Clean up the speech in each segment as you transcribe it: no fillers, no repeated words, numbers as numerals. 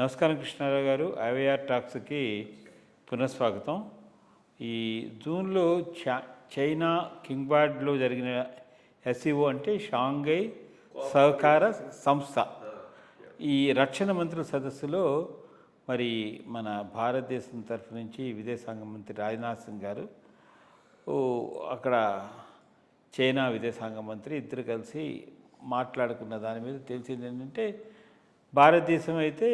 నమస్కారం కృష్ణారావు గారు. ఐవైఆర్ టాక్స్కి పునఃస్వాగతం. ఈ జూన్లో చైనా కింగ్బాడ్లో జరిగిన ఎస్సీఓ అంటే షాంఘై సహకార సంస్థ ఈ రక్షణ మంత్రుల సదస్సులో మరి మన భారతదేశం తరఫు నుంచి విదేశాంగ మంత్రి రాజ్నాథ్ సింగ్ గారు అక్కడ చైనా విదేశాంగ మంత్రి ఇద్దరు కలిసి మాట్లాడుకున్న దాని మీద తెలిసింది ఏంటంటే, భారతదేశం అయితే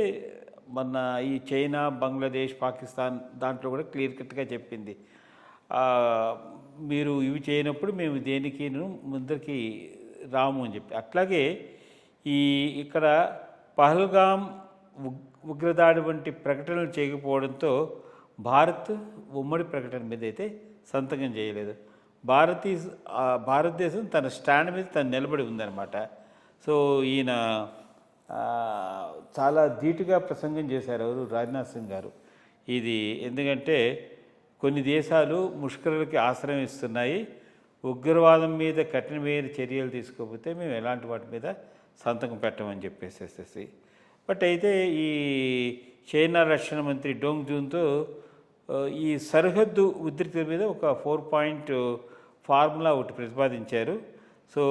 మన ఈ చైనా, బంగ్లాదేశ్, పాకిస్తాన్ దాంట్లో కూడా క్లియర్ కట్గా చెప్పింది, మీరు ఇవి చేయనప్పుడు మేము దేనికి ముందరికి రాము అని చెప్పి. అట్లాగే ఇక్కడ పహల్గాం ఉగ్రదాడి వంటి ప్రకటనలు చేయకపోవడంతో భారత్ ఉమ్మడి ప్రకటన మీద అయితే సంతకం చేయలేదు. భారతదేశం తన స్టాండ్ మీద తను నిలబడి ఉందన్నమాట. సో ఈయన చాలా ధీటుగా ప్రసంగం చేశారు ఎవరు, రాజ్నాథ్ సింగ్ గారు. ఇది ఎందుకంటే కొన్ని దేశాలు ముష్కరులకి ఆశ్రయం ఇస్తున్నాయి, ఉగ్రవాదం మీద కఠినమైన చర్యలు తీసుకోకపోతే మేము ఎలాంటి వాటి మీద సంతకం పెట్టమని చెప్పేసేసి. బట్ అయితే ఈ చైనా రక్షణ మంత్రి డోంగ్ జూన్తో ఈ సరిహద్దు ఉద్రిక్తత మీద ఒక 4-point ఫార్ములా ఒకటి ప్రతిపాదించారు. సో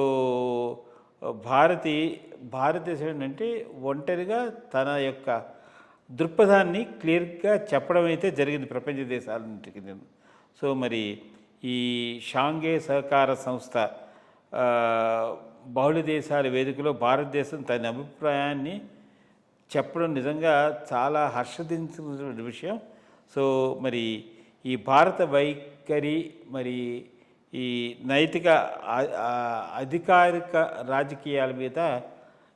భారతదేశం ఏంటంటే ఒంటరిగా తన యొక్క దృక్పథాన్ని క్లియర్గా చెప్పడం అయితే జరిగింది ప్రపంచ దేశాలన్నింటికి. సో మరి ఈ షాంఘై సహకార సంస్థ బహుళ దేశాల వేదికలో భారతదేశం తన అభిప్రాయాన్ని చెప్పడం నిజంగా చాలా హర్షించిన విషయం. సో మరి ఈ భారత వైఖరి, మరి ఈ నైతిక అధికారిక రాజకీయాల మీద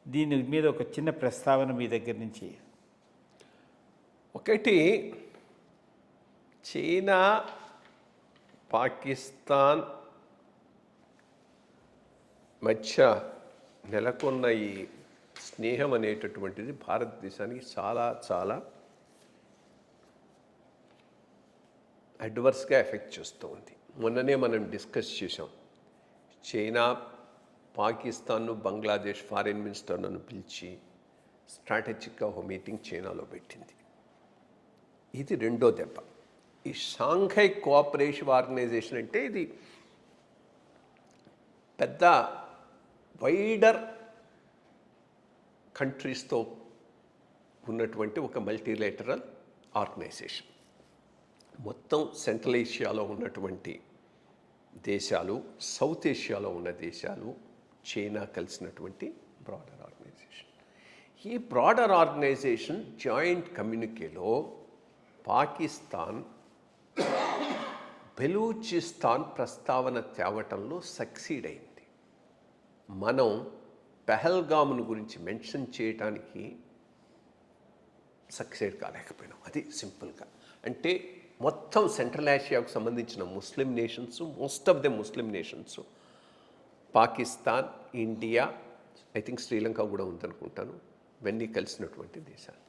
దీని మీద ఒక చిన్న ప్రస్తావన మీ దగ్గర నుంచి. ఒకటి, చైనా పాకిస్తాన్ మధ్య నెలకొన్న ఈ స్నేహం అనేటటువంటిది భారతదేశానికి చాలా చాలా అడ్వర్స్గా ఎఫెక్ట్ చేస్తూ ఉంది. మొన్ననే మనం డిస్కస్ చేసాం. చైనా పాకిస్తాన్ను, బంగ్లాదేశ్ ఫారిన్ మినిస్టర్లను పిలిచి స్ట్రాటజిక్గా ఒక మీటింగ్ చైనాలో పెట్టింది. ఇది రెండో దెబ్బ. ఈ షాంఘై కోఆపరేటివ్ ఆర్గనైజేషన్ అంటే ఇది పెద్ద వైడర్ కంట్రీస్తో ఉన్నటువంటి ఒక మల్టీలేటరల్ ఆర్గనైజేషన్. మొత్తం సెంట్రల్ ఏషియాలో ఉన్నటువంటి దేశాలు, సౌత్ ఏషియాలో ఉన్న దేశాలు, చైనా కలిసినటువంటి బ్రాడర్ ఆర్గనైజేషన్. ఈ బ్రాడర్ ఆర్గనైజేషన్ జాయింట్ కమ్యూనికేలో పాకిస్తాన్ బెలూచిస్తాన్ ప్రస్తావన తేవటంలో సక్సీడ్ అయింది. మనం పెహల్గామ్ను గురించి మెన్షన్ చేయడానికి సక్సెడ్ కాలేకపోయినాం. అది సింపుల్గా. అంటే మొత్తం సెంట్రల్ ఏషియాకు సంబంధించిన Muslim nations, most of the Muslim nations, Pakistan, India, I think Sri Lanka కూడా ఉందనుకుంటాను, ఇవన్నీ కలిసినటువంటి దేశాలు.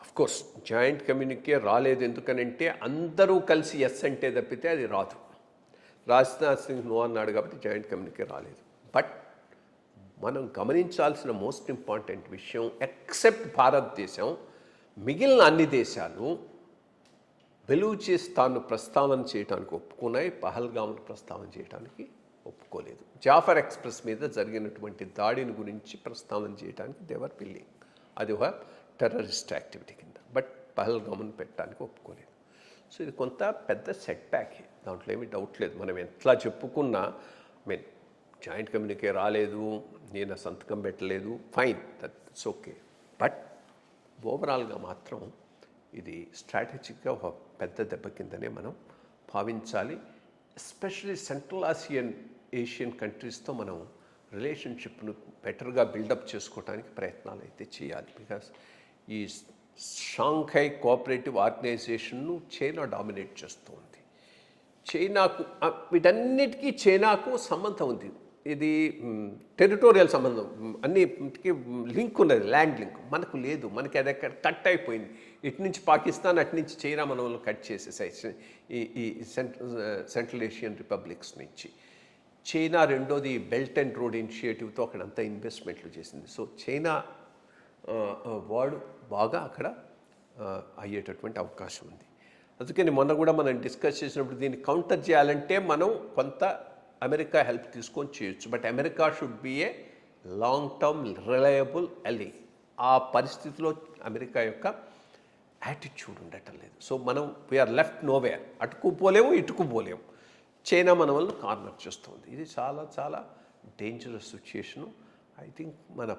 అఫ్కోర్స్ జాయింట్ కమ్యూనికే రాలేదు. ఎందుకనంటే అందరూ కలిసి ఎస్ అంటే తప్పితే అది రాదు. రాజ్నాథ్ సింగ్ నో అన్నాడు కాబట్టి జాయింట్ కమ్యూనికే రాలేదు. బట్ మనం గమనించాల్సిన మోస్ట్ ఇంపార్టెంట్ విషయం, ఎక్సెప్ట్ భారతదేశం, మిగిలిన అన్ని దేశాలు బెలూచిస్తాన్ను ప్రస్తావన చేయడానికి ఒప్పుకున్నాయి, పహల్గామ్ను ప్రస్తావన చేయడానికి ఒప్పుకోలేదు. జాఫర్ ఎక్స్ప్రెస్ మీద జరిగినటువంటి దాడిని గురించి ప్రస్తావన చేయడానికి దేవర్ బిల్లింగ్, అది ఒక టెర్రరిస్ట్ యాక్టివిటీ కింద. బట్ పహల్గామ్ను పెట్టడానికి ఒప్పుకోలేదు. సో ఇది కొంత పెద్ద సెట్ బ్యాక్, దాంట్లో ఏమీ డౌట్ లేదు. మనం ఎట్లా చెప్పుకున్నా, జాయింట్ కమ్యూనికే రాలేదు, నేను సంతకం పెట్టలేదు, ఫైన్, దట్స్ ఓకే. బట్ ఓవరాల్గా మాత్రం ఇది స్ట్రాటజిక్గా ఒక పెద్ద దెబ్బ కిందనే మనం భావించాలి. ఎస్పెషలీ సెంట్రల్ ఏషియన్ కంట్రీస్తో మనం రిలేషన్షిప్ను బెటర్గా బిల్డప్ చేసుకోవడానికి ప్రయత్నాలు అయితే చేయాలి. బికాస్ ఈ షాంఘై కోఆపరేటివ్ ఆర్గనైజేషన్ను చైనా డామినేట్ చేస్తూ ఉంది. చైనాకు వీటన్నిటికీ చైనాకు సంబంధం ఉంది. ఇది టెరిటోరియల్ సంబంధం, అన్నిటికీ లింక్ ఉన్నది, ల్యాండ్ లింక్. మనకు లేదు. మనకి అది అక్కడ కట్ అయిపోయింది. ఇటు నుంచి పాకిస్తాన్, అటు నుంచి చైనా మనం కట్ చేసేసాయి ఈ సెంట్రల్ ఏషియన్ రిపబ్లిక్స్ నుంచి. చైనా రెండోది బెల్ట్ అండ్ రోడ్ ఇనిషియేటివ్తో అక్కడంతా ఇన్వెస్ట్మెంట్లు చేసింది. సో చైనా వాడు బాగా అక్కడ అయ్యేటటువంటి అవకాశం ఉంది. అందుకని మొన్న కూడా మనం డిస్కస్ చేసినప్పుడు దీన్ని కౌంటర్ చేయాలంటే మనం కొంత అమెరికా హెల్ప్ తీసుకొని చేయొచ్చు. But America should be a long term reliable Ali. ఆ పరిస్థితిలో అమెరికా యొక్క యాటిట్యూడ్ ఉండటం లేదు. సో మనం వీఆర్ లెఫ్ట్ నోవేర్, అటుకు పోలేము ఇటుకు పోలేము. చైనా మన వల్ల కార్నర్ చేస్తుంది. ఇది చాలా చాలా డేంజరస్ సిచ్యుయేషను. ఐ థింక్ మన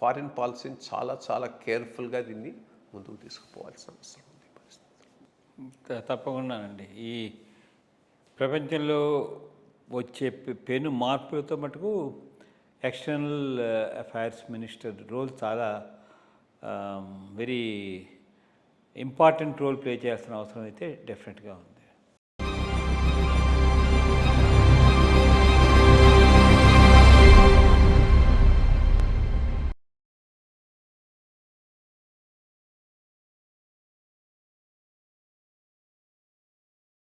ఫారిన్ పాలసీని చాలా చాలా కేర్ఫుల్గా దీన్ని ముందుకు తీసుకుపోవాల్సిన అవసరం ఉంది పరిస్థితి. తప్పకుండానండి. ఈ ప్రపంచంలో వచ్చే పెను మార్పులతో మటుకు ఎక్స్టర్నల్ అఫైర్స్ మినిస్టర్ రోల్ చాలా వెరీ ఇంపార్టెంట్ రోల్ ప్లే చేయాల్సిన అవసరం అయితే డెఫినెట్గా ఉంది.